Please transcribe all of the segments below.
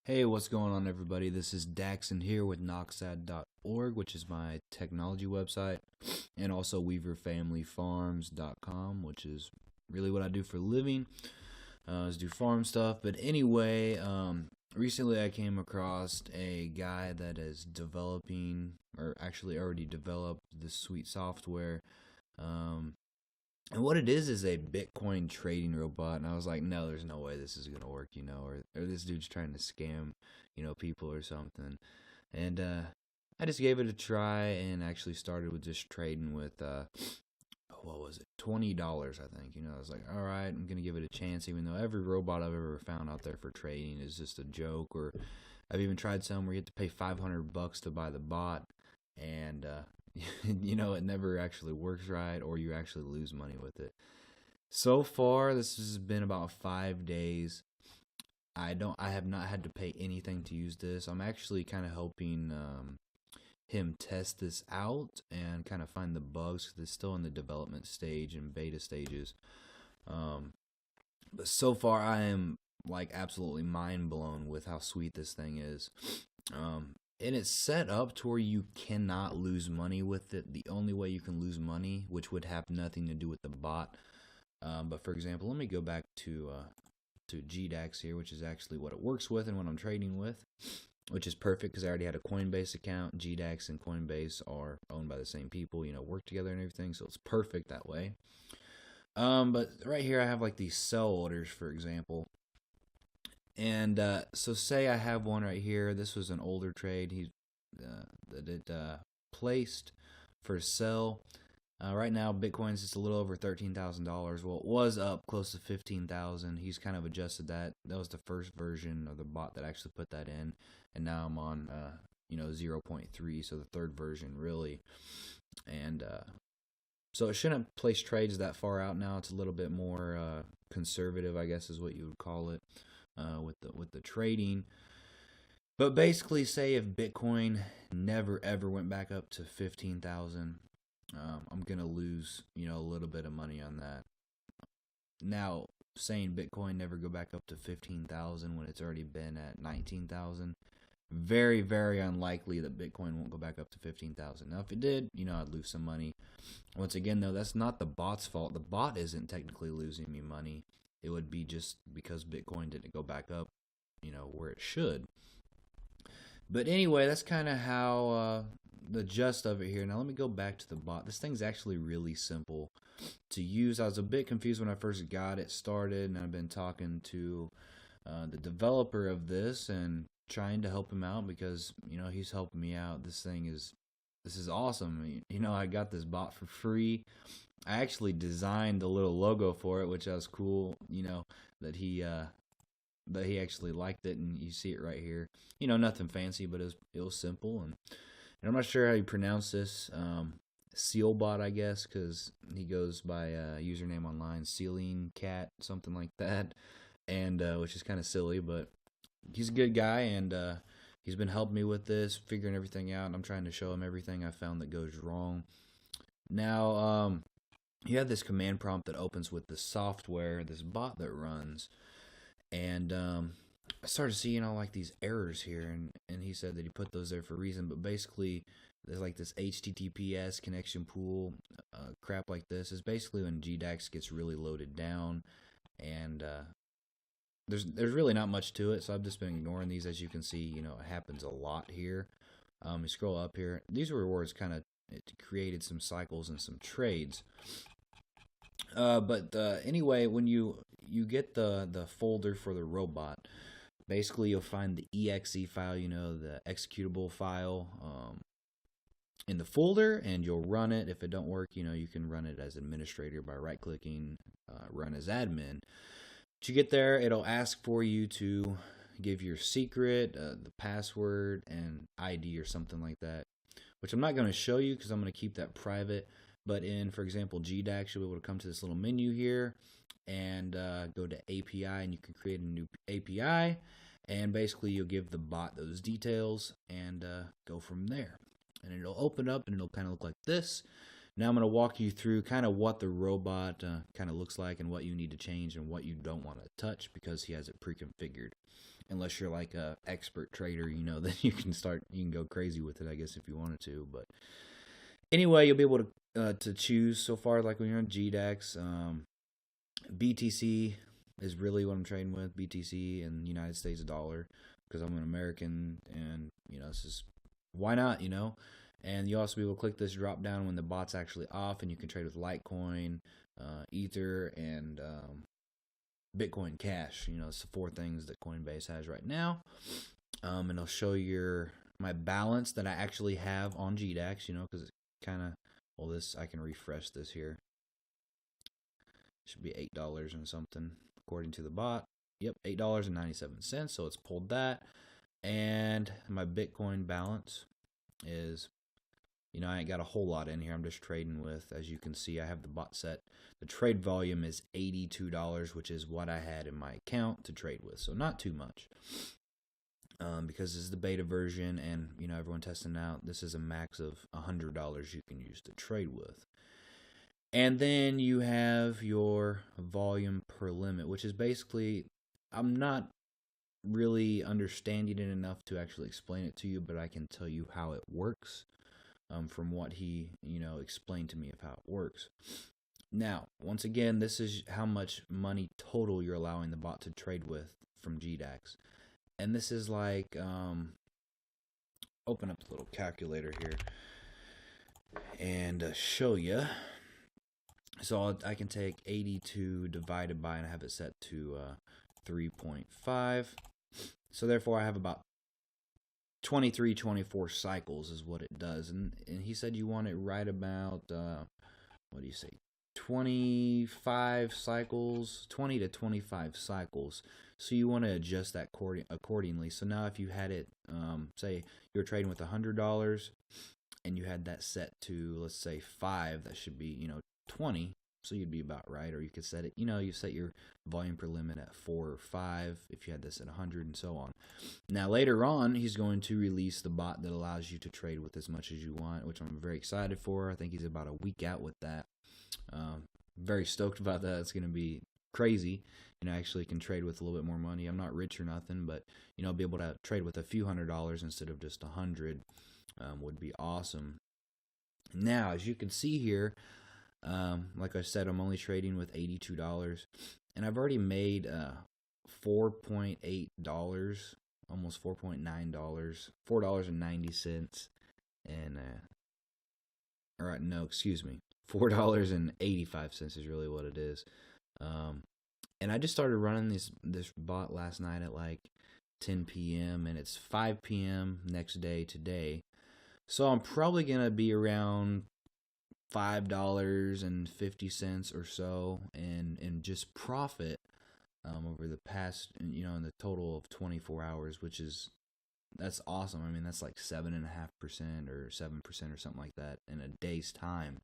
Hey, what's going on, everybody? This is Daxon here with Noxad.org, which is my technology website, and also WeaverFamilyFarms.com, which is really what I do for a living, is do farm stuff. But anyway, recently I came across a guy that is developing, or actually already developed, this sweet software. Um, and what it is a Bitcoin trading robot. And I was like, no, there's no way this is going to work, or this dude's trying to scam, people or something. And I just gave it a try and actually started with just trading with, what was it, $20, I think. I was like, all right, I'm going to give it a chance, even though every robot I've ever found out there for trading is just a joke. Or I've even tried some where you have to pay $500 to buy the bot. And it never actually works right, or you actually lose money with it. So far, this has been about 5 days. I have not had to pay anything to use this. I'm actually kind of helping him test this out and kind of find the bugs, because it's still in the development stage and beta stages. But so far, I am like absolutely mind blown with how sweet this thing is. And it's set up to where you cannot lose money with it. The only way you can lose money, which would have nothing to do with the bot. But for example, let me go back to GDAX here, which is actually what it works with and what I'm trading with, which is perfect because I already had a Coinbase account. GDAX and Coinbase are owned by the same people, work together and everything, so it's perfect that way. But right here I have like these sell orders, for example. And so say I have one right here. This was an older trade that it placed for sell. Right now, Bitcoin's just a little over $13,000. Well, it was up close to 15,000. He's kind of adjusted that. That was the first version of the bot that actually put that in, and now I'm on 0.3, so the third version really. And so it shouldn't place trades that far out now. It's a little bit more conservative, I guess, is what you would call it. With the trading. But basically, say if Bitcoin never ever went back up to 15,000, I'm gonna lose a little bit of money on that. Now, saying Bitcoin never go back up to 15,000 when it's already been at 19,000, very, very unlikely that Bitcoin won't go back up to 15,000. Now, if it did, I'd lose some money. Once again, though, that's not the bot's fault. The bot isn't technically losing me money. It would be just because Bitcoin didn't go back up, where it should. But anyway, that's kind of how the gist of it here. Now let me go back to the bot. This thing's actually really simple to use. I was a bit confused when I first got it started, and I've been talking to the developer of this and trying to help him out because, he's helping me out. This is awesome. I got this bot for free. I actually designed the little logo for it, which was cool, that he actually liked it, and you see it right here. Nothing fancy, but it was simple, and I'm not sure how you pronounce this. Ceilbot, I guess, because he goes by a username online, Ceiling Cat, something like that, and which is kind of silly, but he's a good guy, and he's been helping me with this, figuring everything out, and I'm trying to show him everything I found that goes wrong. Now, you have this command prompt that opens with the software, this bot that runs, and I started seeing all like these errors here, and he said that he put those there for a reason, but basically there's like this HTTPS connection pool crap like this. Is basically when GDAX gets really loaded down, and there's really not much to it, so I've just been ignoring these. As you can see, it happens a lot here. You scroll up here, these rewards kind of, it created some cycles and some trades. But anyway, when you get the folder for the robot, basically you'll find the exe file, the executable file in the folder, and you'll run it. If it don't work, you can run it as administrator by right-clicking, run as admin. But you get there, it'll ask for you to give your secret, the password, and ID or something like that, which I'm not going to show you because I'm going to keep that private. But in, for example, GDAX, you'll be able to come to this little menu here and go to API, and you can create a new API, and basically you'll give the bot those details and go from there. And it'll open up, and it'll kind of look like this. Now I'm going to walk you through kind of what the robot kind of looks like and what you need to change and what you don't want to touch because he has it pre-configured. Unless you're like a expert trader, then you can go crazy with it, I guess, if you wanted to. But anyway, you'll be able to choose so far, like when you're on GDAX. BTC is really what I'm trading with, BTC and United States dollar, because I'm an American, and this is why not, And you also be able to click this drop down when the bot's actually off, and you can trade with Litecoin, Ether, and Bitcoin Cash. It's the 4 things that Coinbase has right now. And I'll show my balance that I actually have on GDAX, because it's kind of, I can refresh this here. Should be $8 and something according to the bot. Yep, $8.97. So it's pulled that. And my Bitcoin balance is, I ain't got a whole lot in here. I'm just trading with, as you can see, I have the bot set. The trade volume is $82, which is what I had in my account to trade with. So not too much. Because this is the beta version, and everyone testing out. This is a max of $100 you can use to trade with. And then you have your volume per limit, which is basically, I'm not really understanding it enough to actually explain it to you, but I can tell you how it works from what he, explained to me of how it works. Now, once again, this is how much money total you're allowing the bot to trade with from GDAX. And this is like, open up the little calculator here and show you. So I can take 82 divided by, and I have it set to 3.5. So therefore I have about 23, 24 cycles is what it does. And he said you want it right about, 25 cycles, 20 to 25 cycles. So you want to adjust that accordingly. So now if you had it, say you're trading with $100 and you had that set to, let's say 5, that should be, 20, so you'd be about right. Or you could set it, you set your volume per limit at 4 or 5 if you had this at 100 and so on. Now later on, he's going to release the bot that allows you to trade with as much as you want, which I'm very excited for. I think he's about a week out with that. Very stoked about that. It's going to be crazy. I actually can trade with a little bit more money. I'm not rich or nothing, but be able to trade with a few $100s instead of just 100 would be awesome. Now, as you can see here, like I said, I'm only trading with $82, and I've already made $4.8, almost $4.9, $4.90, and $4.85 is really what it is. And I just started running this bot last night at like 10 p.m. and it's 5 p.m. next day today. So I'm probably gonna be around $5.50 or so, and just profit over the past, in the total of 24 hours, that's awesome. I mean, that's like 7.5% or 7% or something like that in a day's time.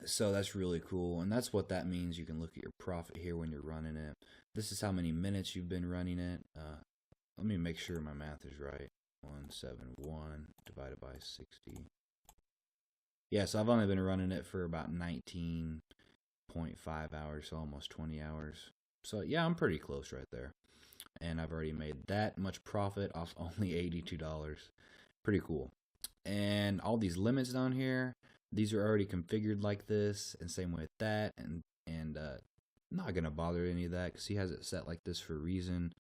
So that's really cool, and that's what that means. You can look at your profit here when you're running it. This is how many minutes you've been running it. Let me make sure my math is right. 171 divided by 60. Yeah, so I've only been running it for about 19.5 hours, so almost 20 hours. So yeah, I'm pretty close right there. And I've already made that much profit off only $82. Pretty cool. And all these limits down here, these are already configured like this, and same with that. And not gonna bother any of that because he has it set like this for a reason.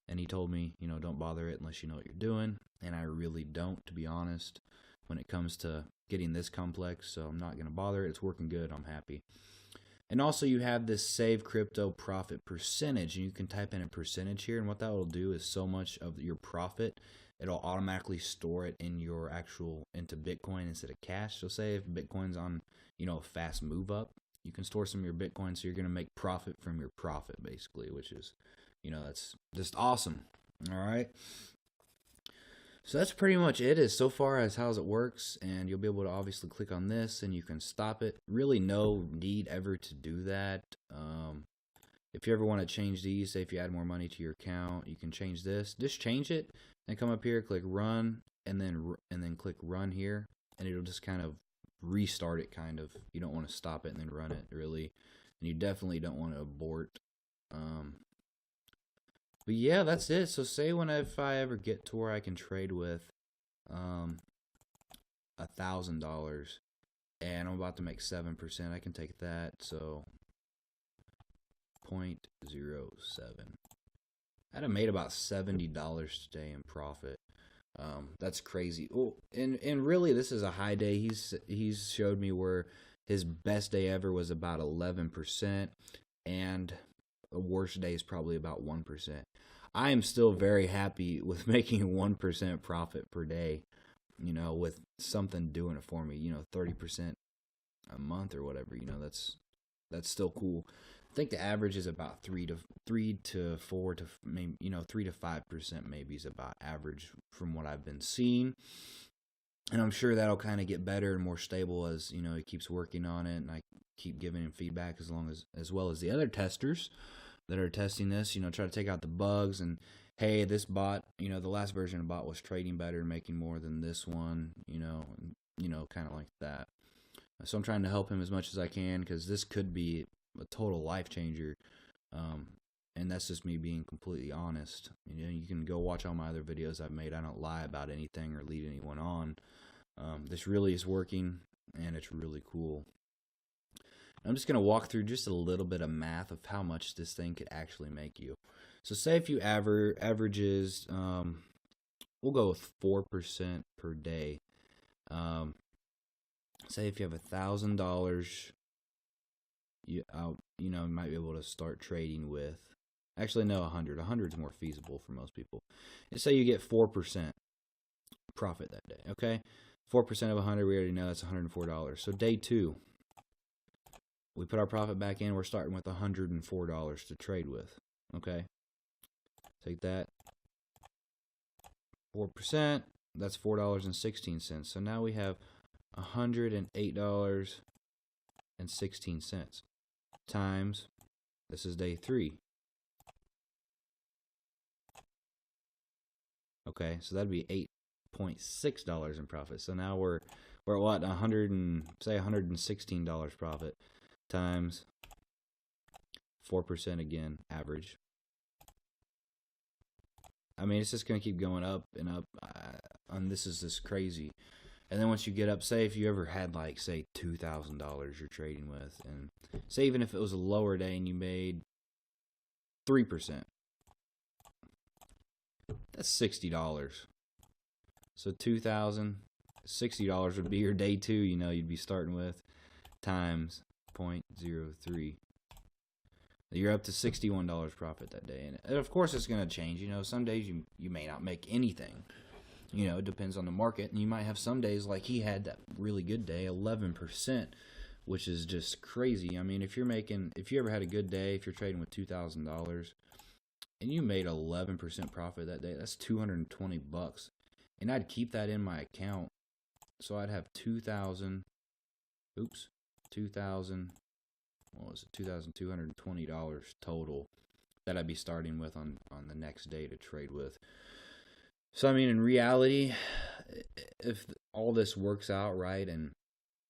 And he told me, don't bother it unless you know what you're doing. And I really don't, to be honest, when it comes to getting this complex. So I'm not gonna bother it. It's working good. I'm happy. And also you have this save crypto profit percentage, and you can type in a percentage here, and what that will do is so much of your profit, it'll automatically store it into Bitcoin instead of cash. So say if Bitcoin's on, a fast move up, you can store some of your Bitcoin, so you're going to make profit from your profit basically, which is, that's just awesome. All right. So that's pretty much it as so far as how it works, and you'll be able to obviously click on this and you can stop it. Really no need ever to do that. If you ever want to change these, say if you add more money to your account, you can change this. Just change it and come up here, click run, and then click run here, and it'll just kind of restart it, kind of. You don't want to stop it and then run it, really. And you definitely don't want to abort. But yeah, that's it. So say if I ever get to where I can trade with $1,000 and I'm about to make 7%, I can take that. So 0.07. I'd have made about $70 today in profit. That's crazy. Oh, and really, this is a high day. He's showed me where his best day ever was about 11%, and the worst day is probably about 1%. I am still very happy with making 1% profit per day. With something doing it for me. 30% a month or whatever. That's still cool. I think the average is about 3 to 4 to maybe 3 to 5% maybe is about average from what I've been seeing, and I'm sure that'll kind of get better and more stable as he keeps working on it, and I keep giving him feedback as well as the other testers that are testing this. Try to take out the bugs and hey, this bot, the last version of bot was trading better and making more than this one, kind of like that. So I'm trying to help him as much as I can because this could be a total life changer, and that's just me being completely honest. You can go watch all my other videos I've made. I don't lie about anything or lead anyone on. This really is working, and it's really cool. I'm just going to walk through just a little bit of math of how much this thing could actually make you. So say if you averages, we'll go with 4% per day. Say if you have $1,000, you might be able to start trading with. Actually, no, 100. 100 is more feasible for most people. And say you get 4% profit that day. Okay, 4% of 100, we already know that's $104. So day 2, we put our profit back in. We're starting with $104 to trade with. Okay, take that 4%. That's $4.16. So now we have $108.16 times. This is day 3. Okay, so that'd be $8.6 in profit. So now we're at what, $116 profit times 4% again, average. I mean, it's just gonna keep going up and up, and this is just crazy. And then once you get up, say if you ever had like say $2,000 you're trading with, and say even if it was a lower day and you made 3%. That's $60. So $2,060 would be your day 2, you'd be starting with, times 0.03. You're up to $61 profit that day. And of course it's going to change. Some days you may not make anything. It depends on the market. And you might have some days like he had that really good day, 11%, which is just crazy. I mean, if you ever had a good day, if you're trading with $2,000, and you made 11% profit that day, that's $220. And I'd keep that in my account. So I'd have $2,220 total that I'd be starting with on the next day to trade with. So I mean, in reality, if all this works out right, and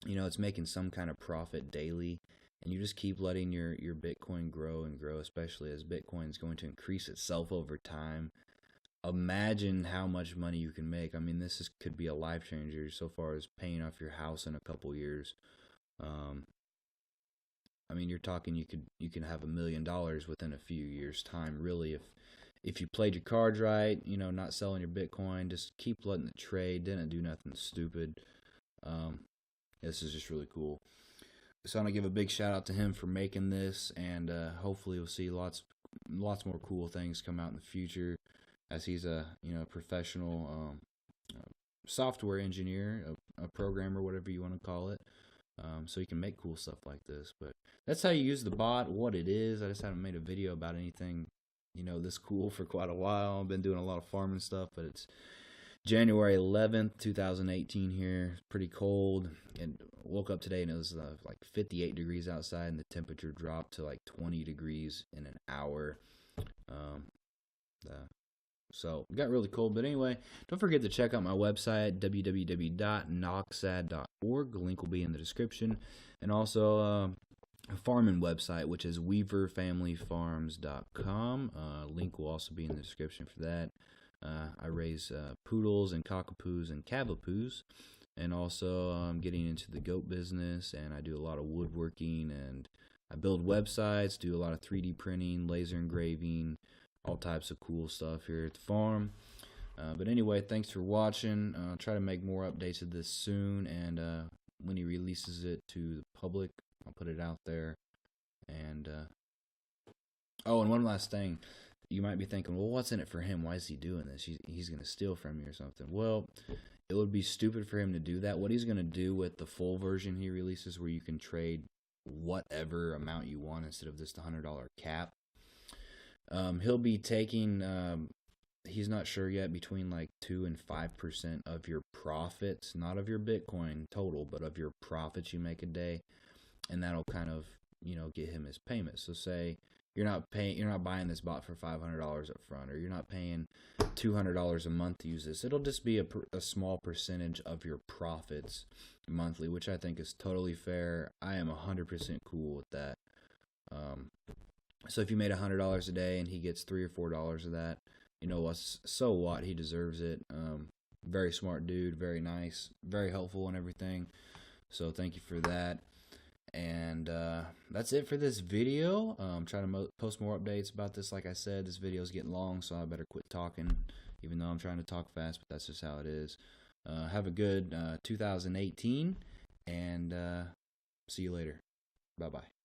it's making some kind of profit daily, and you just keep letting your Bitcoin grow and grow, especially as Bitcoin is going to increase itself over time, imagine how much money you can make. I mean, could be a life changer so far as paying off your house in a couple years. I mean, you're talking you can have $1 million within a few years' time, really, if you played your cards right, not selling your Bitcoin, just keep letting it trade, didn't do nothing stupid. This is just really cool. So I want to give a big shout out to him for making this, and hopefully we'll see lots more cool things come out in the future, as he's a professional software engineer, a programmer, whatever you want to call it. So you can make cool stuff like this. But that's how you use the bot, what it is. I just haven't made a video about anything this cool for quite a while. I've been doing a lot of farming stuff, but it's January 11th, 2018 here. It's pretty cold, and woke up today and it was like 58 degrees outside, and the temperature dropped to like 20 degrees in an hour. So it got really cold. But anyway, don't forget to check out my website, www.noxad.org. The link will be in the description. And also a farming website, which is weaverfamilyfarms.com. Link will also be in the description for that. I raise poodles and cockapoos and cavapoos. And also I'm getting into the goat business, and I do a lot of woodworking, and I build websites, do a lot of 3D printing, laser engraving, all types of cool stuff here at the farm. But anyway, thanks for watching. I'll try to make more updates of this soon, and when he releases it to the public, I'll put it out there. And oh, and one last thing. You might be thinking, well, what's in it for him? Why is he doing this? He's going to steal from me or something. Well, it would be stupid for him to do that. What he's going to do with the full version he releases, where you can trade whatever amount you want instead of this $100 cap, he'll be taking, he's not sure yet, between like 2 and 5% of your profits, not of your Bitcoin total, but of your profits you make a day, and that'll kind of, get him his payment. So say you're not buying this bot for $500 up front, or you're not paying $200 a month to use this. It'll just be a small percentage of your profits monthly, which I think is totally fair. I am 100% cool with that. So if you made $100 a day and he gets $3 or $4 of that, so what? He deserves it. Very smart dude, very nice, very helpful and everything. So thank you for that. And that's it for this video. I'm trying to post more updates about this. Like I said, this video is getting long, so I better quit talking, even though I'm trying to talk fast, but that's just how it is. Have a good 2018, and see you later. Bye-bye.